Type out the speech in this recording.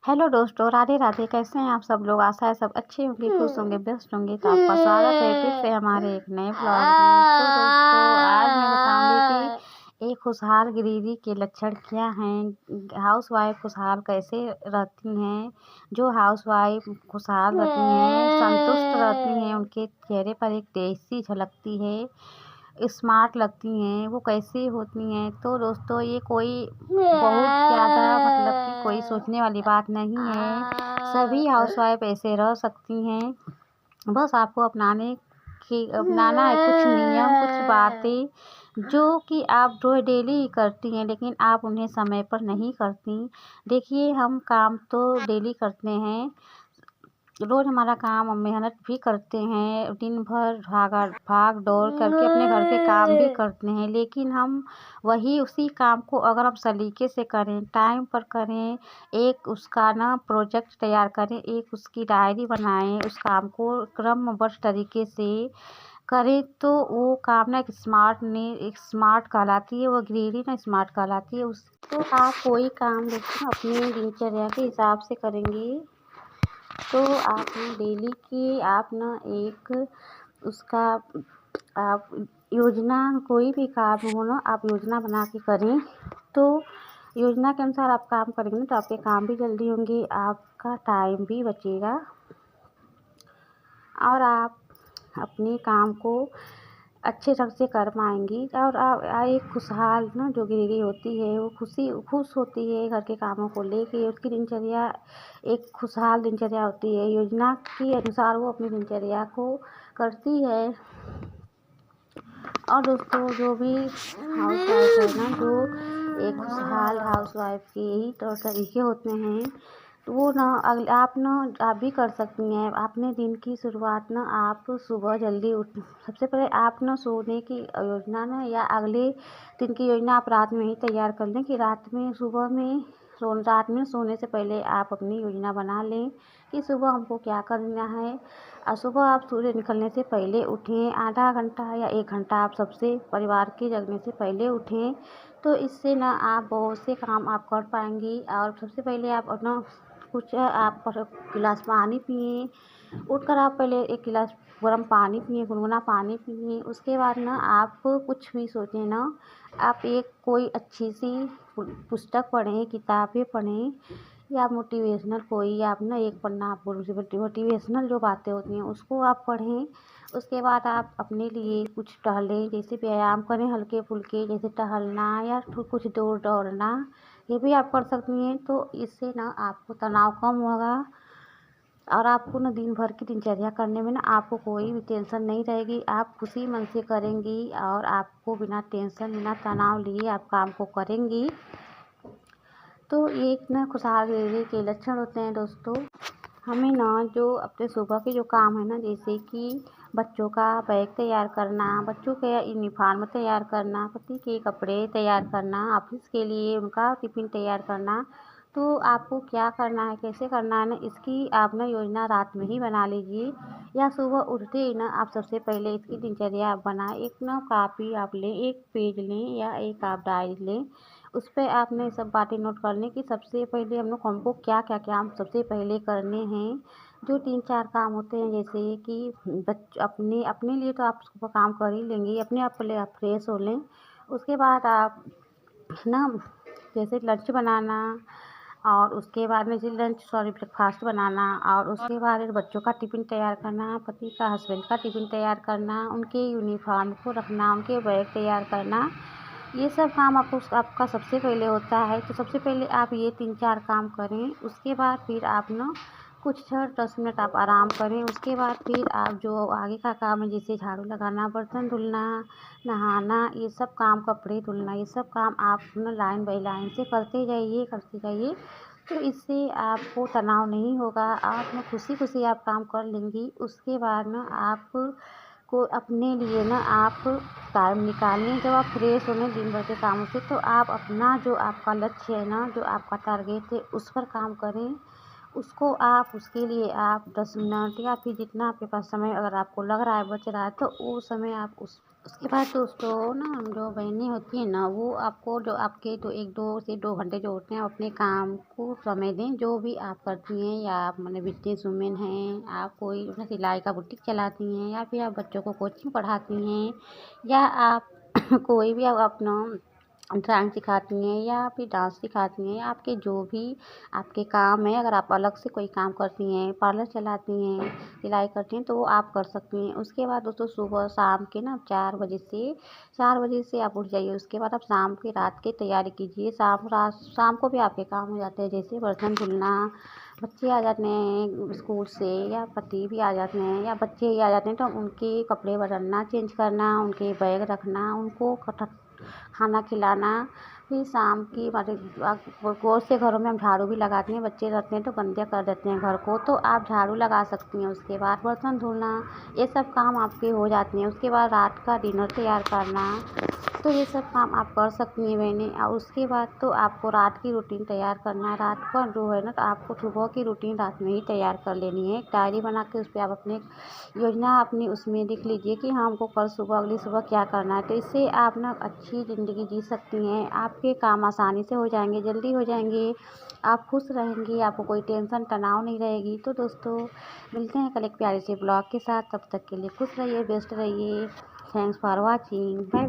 Hello दोस्तों, राधे राधे। कैसे हैं आप सब लोग? आशा है सब अच्छे होंगे, खुश होंगे, व्यस्त होंगे। तो आपका स्वागत है फिर से हमारे एक नए ब्लॉग में। तो दोस्तों, आज मैं बताऊंगी कि एक खुशहाल गृहिणी के लक्षण क्या हैं। हाउस वाइफ खुशहाल कैसे रहती हैं। जो हाउस वाइफ खुशहाल रहती हैं, संतुष्ट रहती हैं, उनके चेहरे पर एक तेजी झलकती है, स्मार्ट लगती हैं, वो कैसे होती हैं। तो दोस्तों, ये कोई बहुत ज़्यादा मतलब कि कोई सोचने वाली बात नहीं है। सभी हाउसवाइफ ऐसे रह सकती हैं। बस आपको अपनाना है कुछ नियम, कुछ बातें जो कि आप डेली ही करती हैं, लेकिन आप उन्हें समय पर नहीं करती। देखिए, हम काम तो डेली करते हैं, रोज़ हमारा काम हम मेहनत भी करते हैं, दिन भर भाग दौड़ करके अपने घर के काम भी करते हैं, लेकिन हम उसी काम को अगर हम सलीके से करें, टाइम पर करें, एक उसका ना प्रोजेक्ट तैयार करें, एक उसकी डायरी बनाएं, उस काम को क्रमबद्ध तरीके से करें, तो वो काम ना एक स्मार्ट कहलाती है। वो गृहिणी ना स्मार्ट कहलाती है। उस तो आप कोई काम देखो अपनी दिनचर्या के हिसाब से करेंगे, तो आप ना डेली की आप ना एक उसका आप योजना, कोई भी काम हो ना, आप योजना बना के करें। तो योजना के अनुसार आप काम करेंगे ना, तो आपके काम भी जल्दी होंगे, आपका टाइम भी बचेगा और आप अपने काम को अच्छे ढंग से कर पाएंगी। और एक खुशहाल ना जो गृहिणी होती है, वो खुश होती है घर के कामों को लेके। उसकी दिनचर्या एक खुशहाल दिनचर्या होती है, योजना के अनुसार वो अपनी दिनचर्या को करती है। और दोस्तों, जो भी हाउस वाइफ है ना, जो एक खुशहाल हाउस वाइफ के यही तौर तरीके होते हैं, तो वो ना आप भी कर सकती हैं। अपने दिन की शुरुआत ना आप सुबह जल्दी उठ सबसे पहले आप ना सोने की योजना ना, या अगले दिन की योजना आप रात में ही तैयार कर लें कि रात में सोने से पहले आप अपनी योजना बना लें कि सुबह हमको क्या करना है। और सुबह आप सूर्य निकलने से पहले उठें, आधा घंटा या 1 घंटा आप सबसे परिवार के जगने से पहले उठें। तो इससे ना आप बहुत से काम आप कर पाएंगी। और सबसे पहले आप अपना आप गिलास पानी पिएं। उठकर आप पहले एक गिलास गर्म पानी पिएं, गुनगुना पानी पिएं। उसके बाद ना आप कुछ भी सोचें ना, आप कोई अच्छी सी पुस्तक पढ़ें, किताबें पढ़ें, या मोटिवेशनल कोई आप ना एक पन्ना आप मोटिवेशनल जो बातें होती हैं उसको आप पढ़ें। उसके बाद आप अपने लिए कुछ टहलें, जैसे व्यायाम करें हल्के फुल्के, जैसे टहलना या कुछ दौड़ना, ये भी आप कर सकती हैं। तो इससे ना आपको तनाव कम होगा और आपको ना दिन भर की दिनचर्या करने में ना आपको कोई भी टेंशन नहीं रहेगी। आप खुशी मन से करेंगी और आपको बिना टेंशन, बिना तनाव लिए आप काम को करेंगी। तो एक ना खुशहाल गृहिणी के लक्षण होते हैं दोस्तों। हमें ना जो अपने सुबह के जो काम है ना, जैसे कि बच्चों का बैग तैयार करना, बच्चों के यूनिफॉर्म तैयार करना, पति के कपड़े तैयार करना, ऑफिस के लिए उनका टिफ़िन तैयार करना, तो आपको क्या करना है, कैसे करना है ना, इसकी आप ना योजना रात में ही बना लीजिए। या सुबह उठते ही ना आप सबसे पहले इसकी दिनचर्या आप बनाएं। एक ना कापी आप लें, एक पेज लें या एक आप डायरी लें, उस पर आपने सब बातें नोट कर लें कि सबसे पहले हमको क्या क्या काम सबसे पहले करने हैं। जो 3-4 काम होते हैं, जैसे कि अपने अपने लिए तो आप सुबह काम कर ही लेंगी, अपने आप पहले आप फ्रेश हो लें। उसके बाद आप ना जैसे लंच बनाना, और उसके बाद में ब्रेकफास्ट बनाना, और उसके बाद बच्चों का टिफ़िन तैयार करना, पति का हस्बैंड का टिफ़िन तैयार करना, उनके यूनिफॉर्म को रखना, उनके बैग तैयार करना, ये सब काम आपका सबसे पहले होता है। तो सबसे पहले आप ये 3-4 काम करें। उसके बाद फिर आप ना कुछ 10 मिनट आप आराम करें। उसके बाद फिर आप जो आगे का काम है, जैसे झाड़ू लगाना, बर्तन धुलना, नहाना, ये सब काम, कपड़े धुलना, ये सब काम आप ना लाइन बाई लाइन से करते जाइए। तो इससे आपको तनाव नहीं होगा, आप ना खुशी खुशी आप काम कर लेंगी। उसके बाद ना आप को अपने लिए ना आप टाइम निकालें, जब आप फ्रेश होंगे दिन भर के कामों से, तो आप अपना जो आपका लक्ष्य है ना, जो आपका टारगेट है, उस पर काम करें। उसको आप उसके लिए आप 10 मिनट या फिर जितना आपके पास समय अगर आपको लग रहा है बच रहा है तो वो समय आप उसके बाद दोस्तों ना जो बहनें होती हैं ना वो आपको जो आपके तो 1 से 2 घंटे जो होते हैं अपने काम को समय दें। जो भी आप करती हैं या आप माने बिज़नेस वुमेन हैं, आप कोई अपना सिलाई का बुटीक चलाती हैं या फिर आप बच्चों को कोचिंग पढ़ाती हैं या आप कोई भी आप अपना ड्राइंग सिखाती हैं या फिर डांस सिखाती हैं या आपके जो भी आपके काम है, अगर आप अलग से कोई काम करती हैं, पार्लर चलाती हैं, सिलाई करती हैं तो वो आप कर सकती हैं। उसके बाद दोस्तों सुबह शाम के ना 4 बजे से आप उठ जाइए। उसके बाद आप शाम की रात की तैयारी कीजिए। शाम को भी आपके काम हो जाते हैं, जैसे बर्तन धुलना, बच्चे आ जाते हैं स्कूल से या पति भी आ जाते हैं या बच्चे ही आ जाते हैं तो उनके कपड़े बदलना, चेंज करना, उनके बैग रखना, उनको खाना खिलाना। फिर शाम की बहुत से घरों में हम झाड़ू भी लगाते हैं, बच्चे रहते हैं तो गंदे कर देते हैं घर को, तो आप झाड़ू लगा सकती हैं। उसके बाद बर्तन धुलना, ये सब काम आपके हो जाते हैं। उसके बाद रात का डिनर तैयार करना, तो ये सब काम आप कर सकती हैं बहनें। और उसके बाद तो आपको रात की रूटीन तैयार करना है। रात का जो है ना तो आपको सुबह की रूटीन रात में ही तैयार कर लेनी है। एक डायरी बना के उस पर आप अपने योजना अपनी उसमें लिख लीजिए कि हाँ हमको कल सुबह अगली सुबह क्या करना है। तो इससे आप ना अच्छी ज़िंदगी जी सकती हैं। आपके काम आसानी से हो जाएंगे, जल्दी हो जाएंगे, आप खुश रहेंगी, आपको कोई टेंशन तनाव नहीं रहेगी। तो दोस्तों मिलते हैं कल एक प्यारे से ब्लॉग के साथ। तब तक के लिए खुश रहिए, बेस्ट रहिए। Thanks for watching, bye bye.